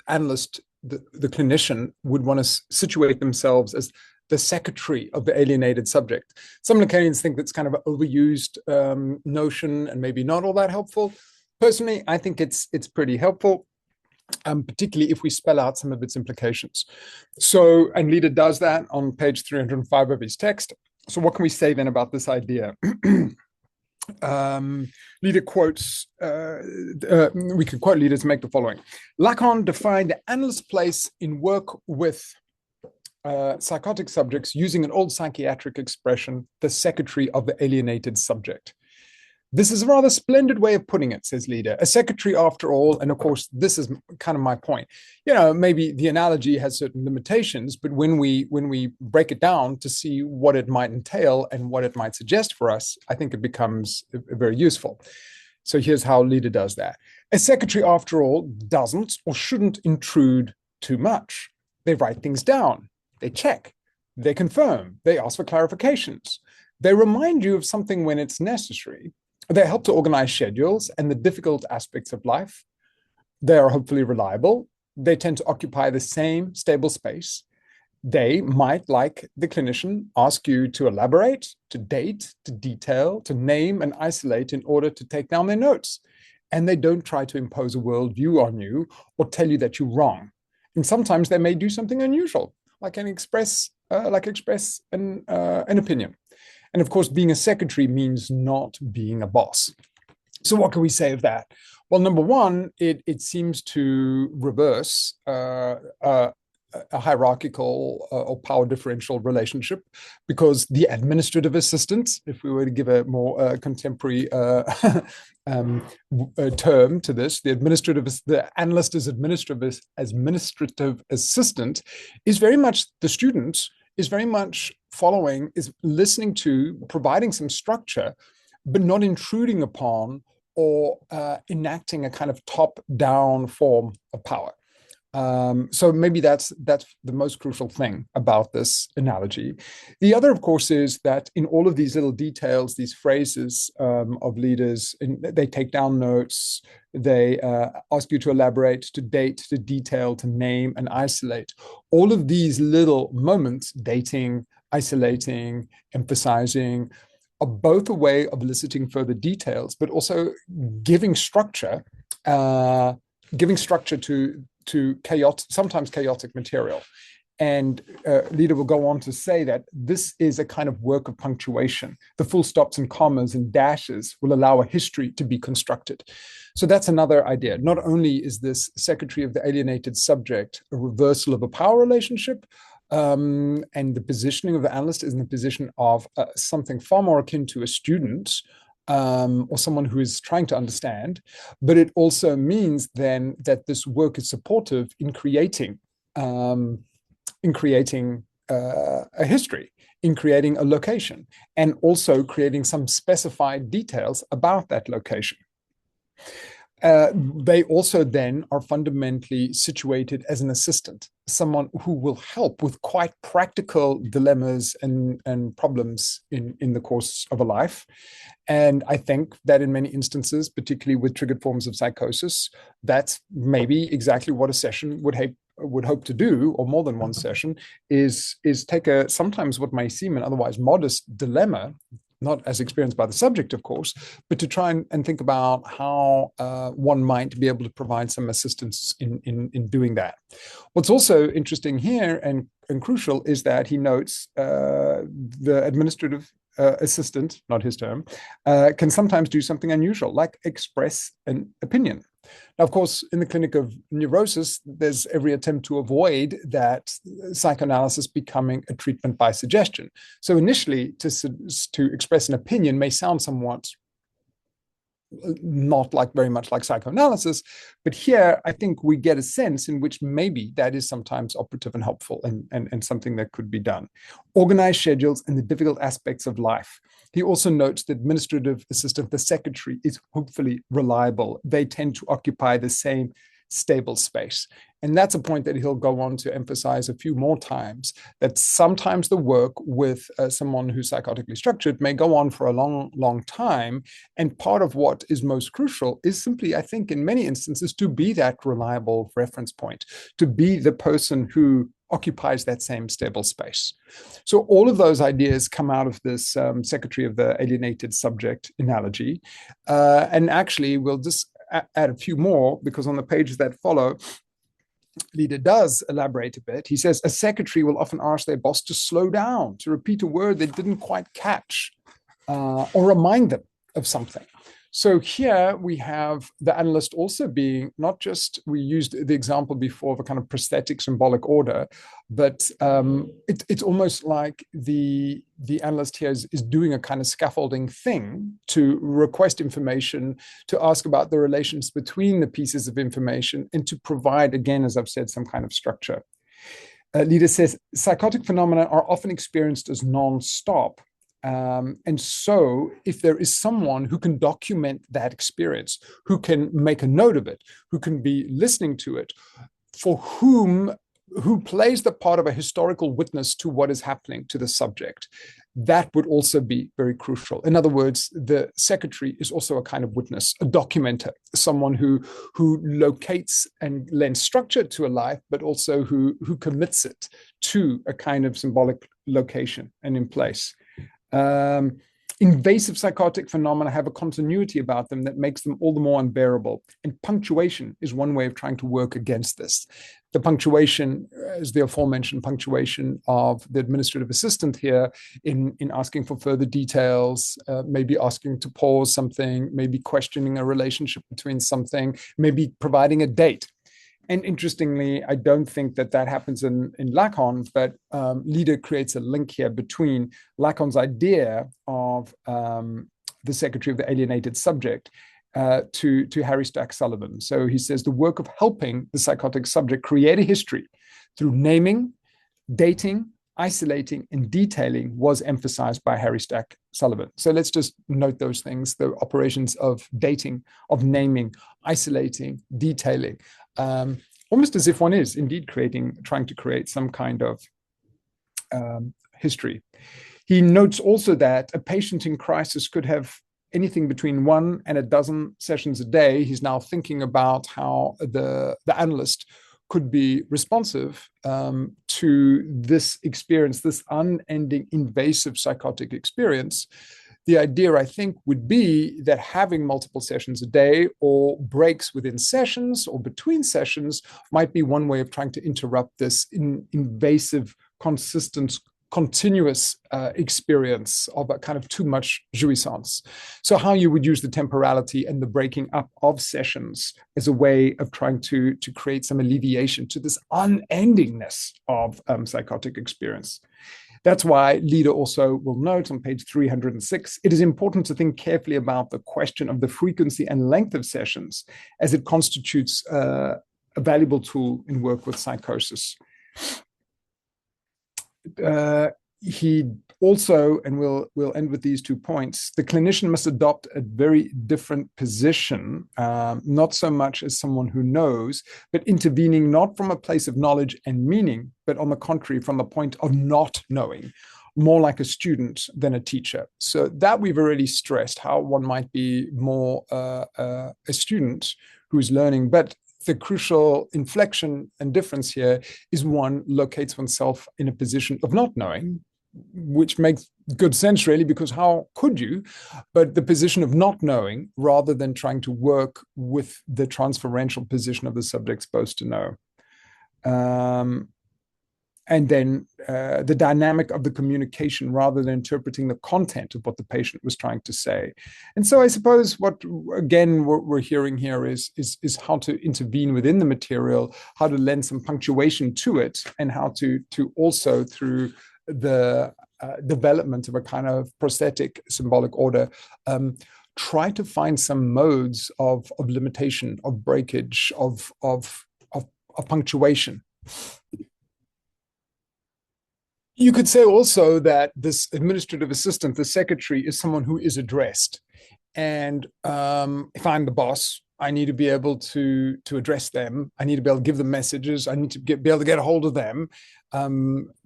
analyst, the clinician, would want to situate themselves as the secretary of the alienated subject. Some Lacanians think that's kind of an overused notion and maybe not all that helpful. Personally, I think it's pretty helpful, particularly if we spell out some of its implications. So, and Leder does that on page 305 of his text. So what can we say then about this idea? Leder quotes, we can quote Leder to make the following. Lacan defined the analyst's place in work with psychotic subjects using an old psychiatric expression, the secretary of the alienated subject. This is a rather splendid way of putting it, says Leder. A secretary, after all, and of course, this is kind of my point. You know, maybe the analogy has certain limitations, but when we break it down to see what it might entail and what it might suggest for us, I think it becomes very useful. So here's how Leder does that. A secretary, after all, doesn't or shouldn't intrude too much. They write things down. They check. They confirm. They ask for clarifications. They remind you of something when it's necessary. They help to organize schedules and the difficult aspects of life. They are hopefully reliable. They tend to occupy the same stable space. They might, like the clinician, ask you to elaborate, to date, to detail, to name and isolate in order to take down their notes. And they don't try to impose a worldview on you or tell you that you're wrong. And sometimes they may do something unusual, like express an opinion. And of course, being a secretary means not being a boss. So what can we say of that? Well, number one, it seems to reverse a hierarchical or power differential relationship, because the administrative assistant, if we were to give a more contemporary term to this, the analyst as administrative assistant is very much the student, is very much following, is listening to, providing some structure, but not intruding upon or enacting a kind of top-down form of power. So maybe that's the most crucial thing about this analogy. The other, of course, is that in all of these little details, these phrases of Leder's, they take down notes, they ask you to elaborate, to date, to detail, to name and isolate. All of these little moments, dating, isolating, emphasizing, are both a way of eliciting further details, but also giving structure to sometimes chaotic material. And Leder will go on to say that this is a kind of work of punctuation. The full stops and commas and dashes will allow a history to be constructed. So that's another idea. Not only is this secretary of the alienated subject a reversal of a power relationship, and the positioning of the analyst is in the position of something far more akin to a student, or someone who is trying to understand, but it also means then that this work is supportive in creating a history, in creating a location, and also creating some specified details about that location. They also then are fundamentally situated as an assistant, someone who will help with quite practical dilemmas and problems in the course of a life. And I think that in many instances, particularly with triggered forms of psychosis, that's maybe exactly what a session would hope to do, or more than one session, is take a sometimes what may seem an otherwise modest dilemma, not as experienced by the subject, of course, but to try and think about how one might be able to provide some assistance in doing that. What's also interesting here and crucial is that he notes the administrative assistant, not his term, can sometimes do something unusual, like express an opinion. Now, of course, in the clinic of neurosis, there's every attempt to avoid that psychoanalysis becoming a treatment by suggestion. So initially, to express an opinion may sound somewhat not very much like psychoanalysis, but here I think we get a sense in which maybe that is sometimes operative and helpful and something that could be done. Organize schedules and the difficult aspects of life. He also notes the administrative assistant, the secretary, is hopefully reliable. They tend to occupy the same stable space. And that's a point that he'll go on to emphasize a few more times, that sometimes the work with someone who's psychotically structured may go on for a long, long time. And part of what is most crucial is simply, I think, in many instances, to be that reliable reference point, to be the person who occupies that same stable space. So all of those ideas come out of this secretary of the alienated subject analogy. And actually, we'll just add a few more, because on the pages that follow, Leader does elaborate a bit. He says, a secretary will often ask their boss to slow down, to repeat a word they didn't quite catch, or remind them of something. So here we have the analyst also being not just, we used the example before of a kind of prosthetic symbolic order, but it's almost like the analyst here is doing a kind of scaffolding thing to request information, to ask about the relations between the pieces of information, and to provide, again, as I've said, some kind of structure. Leader says, psychotic phenomena are often experienced as non-stop. And so if there is someone who can document that experience, who can make a note of it, who can be listening to it, who plays the part of a historical witness to what is happening to the subject, that would also be very crucial. In other words, the secretary is also a kind of witness, a documenter, someone who locates and lends structure to a life, but also who commits it to a kind of symbolic location and in place. Invasive psychotic phenomena have a continuity about them that makes them all the more unbearable. And punctuation is one way of trying to work against this. The punctuation, as the aforementioned punctuation of the administrative assistant here in asking for further details, maybe asking to pause something, maybe questioning a relationship between something, maybe providing a date. And interestingly, I don't think that happens in Lacan, but Leader creates a link here between Lacan's idea of the secretary of the alienated subject to Harry Stack Sullivan. So he says the work of helping the psychotic subject create a history through naming, dating, isolating, and detailing was emphasized by Harry Stack Sullivan. So let's just note those things, the operations of dating, of naming, isolating, detailing. Almost as if one is indeed trying to create some kind of history. He notes also that a patient in crisis could have anything between 1 and 12 sessions a day. He's now thinking about how the analyst could be responsive to this experience, this unending invasive psychotic experience. The idea, I think, would be that having multiple sessions a day or breaks within sessions or between sessions might be one way of trying to interrupt this invasive, consistent, continuous experience of a kind of too much jouissance. So how you would use the temporality and the breaking up of sessions as a way of trying to create some alleviation to this unendingness of psychotic experience. That's why Leader also will note on page 306, it is important to think carefully about the question of the frequency and length of sessions, as it constitutes a valuable tool in work with psychosis. He also, and we'll end with these 2 points, the clinician must adopt a very different position, not so much as someone who knows, but intervening not from a place of knowledge and meaning, but on the contrary, from the point of not knowing, more like a student than a teacher. So that we've already stressed, how one might be more a student who is learning, but the crucial inflection and difference here is one locates oneself in a position of not knowing, which makes good sense, really, because how could you? But the position of not knowing rather than trying to work with the transferential position of the subject supposed to know. And then the dynamic of the communication rather than interpreting the content of what the patient was trying to say. And so I suppose what, again, we're hearing here is how to intervene within the material, how to lend some punctuation to it, and how to also, through the development of a kind of prosthetic symbolic order, try to find some modes of limitation, of breakage, of punctuation. You could say also that this administrative assistant, the secretary, is someone who is addressed. And if I'm the boss, I need to be able to address them. I need to be able to give them messages. I need to be able to get a hold of them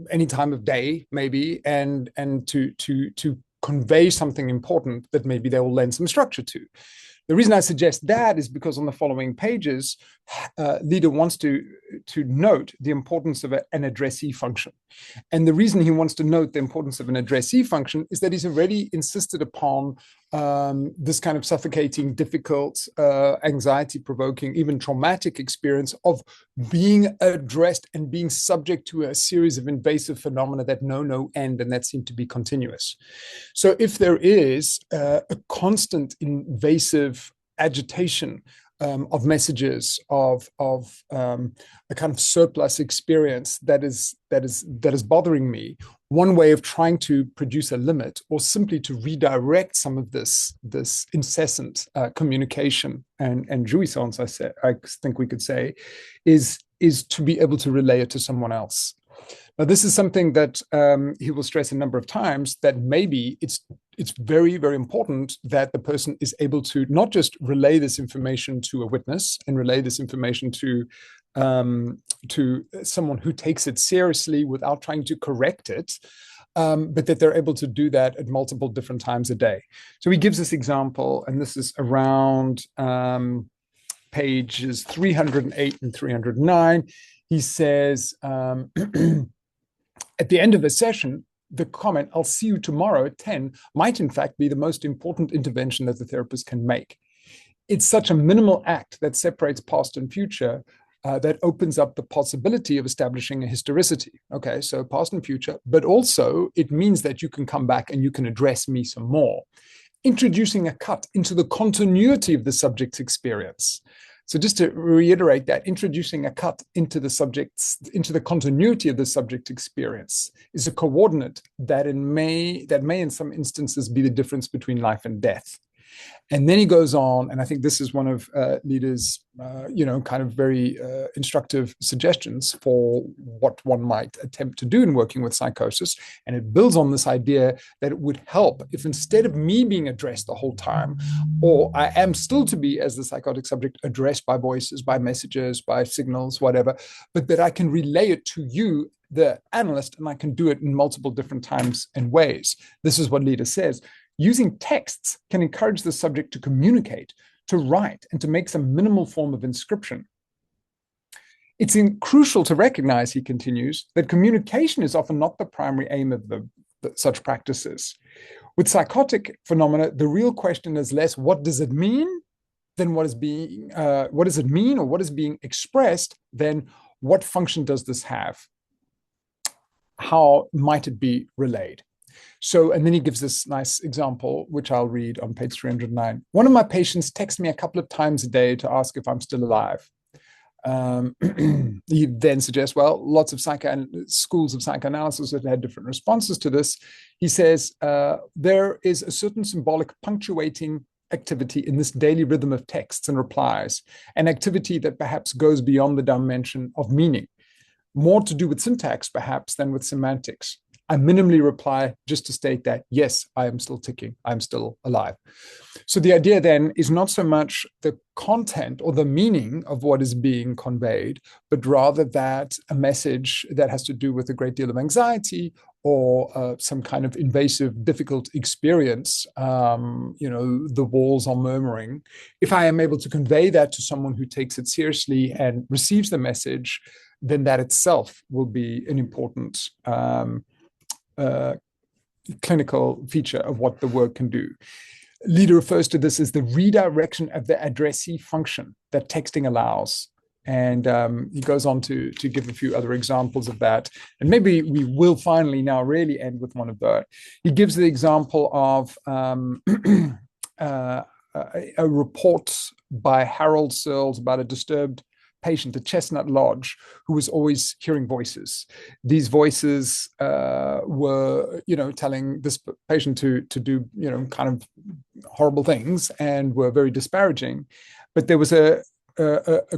any time of day, maybe, and to convey something important that maybe they will lend some structure to. The reason I suggest that is because on the following pages, Leader wants to note the importance of an addressee function. And the reason he wants to note the importance of an addressee function is that he's already insisted upon this kind of suffocating, difficult, anxiety-provoking, even traumatic experience of being addressed and being subject to a series of invasive phenomena that know no end and that seem to be continuous. So if there is a constant invasive agitation of messages, of a kind of surplus experience that is bothering me, one way of trying to produce a limit or simply to redirect some of this incessant communication and jouissance, I think we could say, is to be able to relay it to someone else. Now, this is something that he will stress a number of times, that maybe it's very, very important that the person is able to not just relay this information to a witness and relay this information to someone who takes it seriously without trying to correct it, but that they're able to do that at multiple different times a day. So he gives this example, and this is around pages 308 and 309. He says, at the end of a session, the comment, "I'll see you tomorrow at 10, might in fact be the most important intervention that the therapist can make. It's such a minimal act that separates past and future that opens up the possibility of establishing a historicity." Okay, so past and future, but also it means that you can come back and you can address me some more. Introducing a cut into the continuity of the subject's experience. So just to reiterate that, introducing a cut into the continuity of the subject experience is a coordinate that may in some instances be the difference between life and death. And then he goes on, and I think this is one of Leader's, kind of very instructive suggestions for what one might attempt to do in working with psychosis. And it builds on this idea that it would help if, instead of me being addressed the whole time, or I am still to be, as the psychotic subject, addressed by voices, by messages, by signals, whatever, but that I can relay it to you, the analyst, and I can do it in multiple different times and ways. This is what Leader says. Using texts can encourage the subject to communicate, to write, and to make some minimal form of inscription. It's crucial to recognize, he continues, that communication is often not the primary aim of such practices. With psychotic phenomena, the real question is less what does it mean than what does it mean, or what is being expressed, than what function does this have? How might it be relayed? So, and then he gives this nice example, which I'll read on page 309. One of my patients texts me a couple of times a day to ask if I'm still alive. He then suggests, well, lots of schools of psychoanalysis have had different responses to this. He says, there is a certain symbolic punctuating activity in this daily rhythm of texts and replies, an activity that perhaps goes beyond the dimension of meaning, more to do with syntax perhaps than with semantics. I minimally reply just to state that, yes, I am still ticking, I'm still alive. So the idea then is not so much the content or the meaning of what is being conveyed, but rather that a message that has to do with a great deal of anxiety or some kind of invasive, difficult experience, the walls are murmuring. If I am able to convey that to someone who takes it seriously and receives the message, then that itself will be an important clinical feature of what the work can do. Leader refers to this as the redirection of the addressee function that texting allows. And he goes on to give a few other examples of that. And maybe we will finally now really end with one of that. He gives the example of a report by Harold Searles about a disturbed patient at Chestnut Lodge who was always hearing voices. These voices were, telling this patient to do, kind of horrible things and were very disparaging. But there was a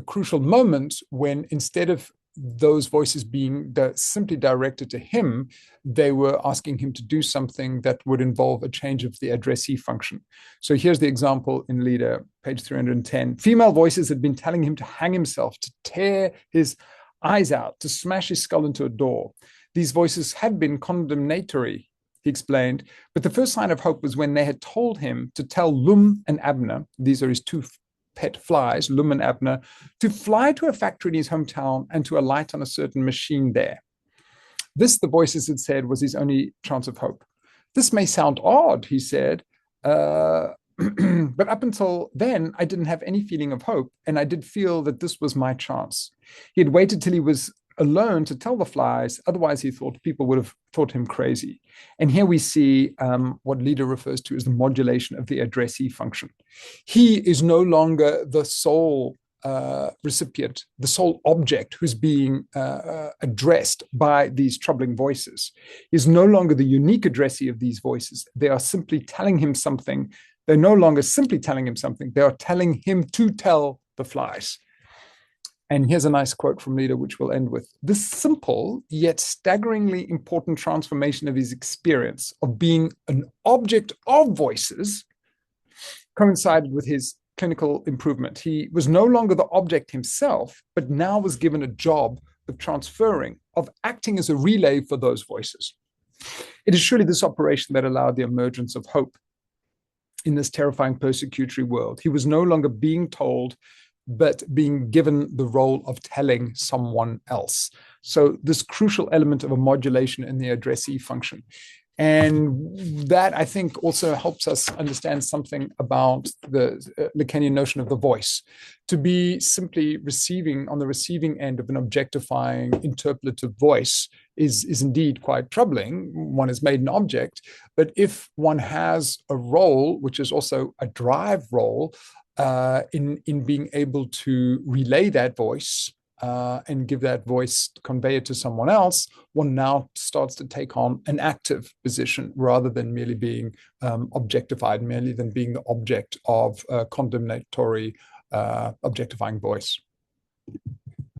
crucial moment when, instead of those voices being simply directed to him, they were asking him to do something that would involve a change of the addressee function. So here's the example in Leader, page 310. Female voices had been telling him to hang himself, to tear his eyes out, to smash his skull into a door. These voices had been condemnatory, he explained, but the first sign of hope was when they had told him to tell Lum and Abner, these are his two pet flies, Lum and Abner, to fly to a factory in his hometown and to alight on a certain machine there. This, the voices had said, was his only chance of hope. This may sound odd, he said, but up until then, I didn't have any feeling of hope, and I did feel that this was my chance. He had waited till he was alone to tell the flies, otherwise he thought people would have thought him crazy. And here we see what Leader refers to as the modulation of the addressee function. He is no longer the sole recipient, the sole object who's being addressed by these troubling voices. He is no longer the unique addressee of these voices. They are simply telling him something. They're no longer simply telling him something. They are telling him to tell the flies. And here's a nice quote from Leader, which we'll end with. This simple yet staggeringly important transformation of his experience of being an object of voices coincided with his clinical improvement. He was no longer the object himself, but now was given a job of transferring, of acting as a relay for those voices. It is surely this operation that allowed the emergence of hope in this terrifying persecutory world. He was no longer being told, but being given the role of telling someone else. So this crucial element of a modulation in the addressee function. And that, I think, also helps us understand something about the Lacanian notion of the voice. To be simply receiving, on the receiving end of an objectifying interpolative voice is indeed quite troubling. One is made an object, but if one has a role, which is also a drive role, in being able to relay that voice and give that voice, convey it to someone else, one now starts to take on an active position rather than merely being objectified, merely than being the object of a condemnatory, objectifying voice.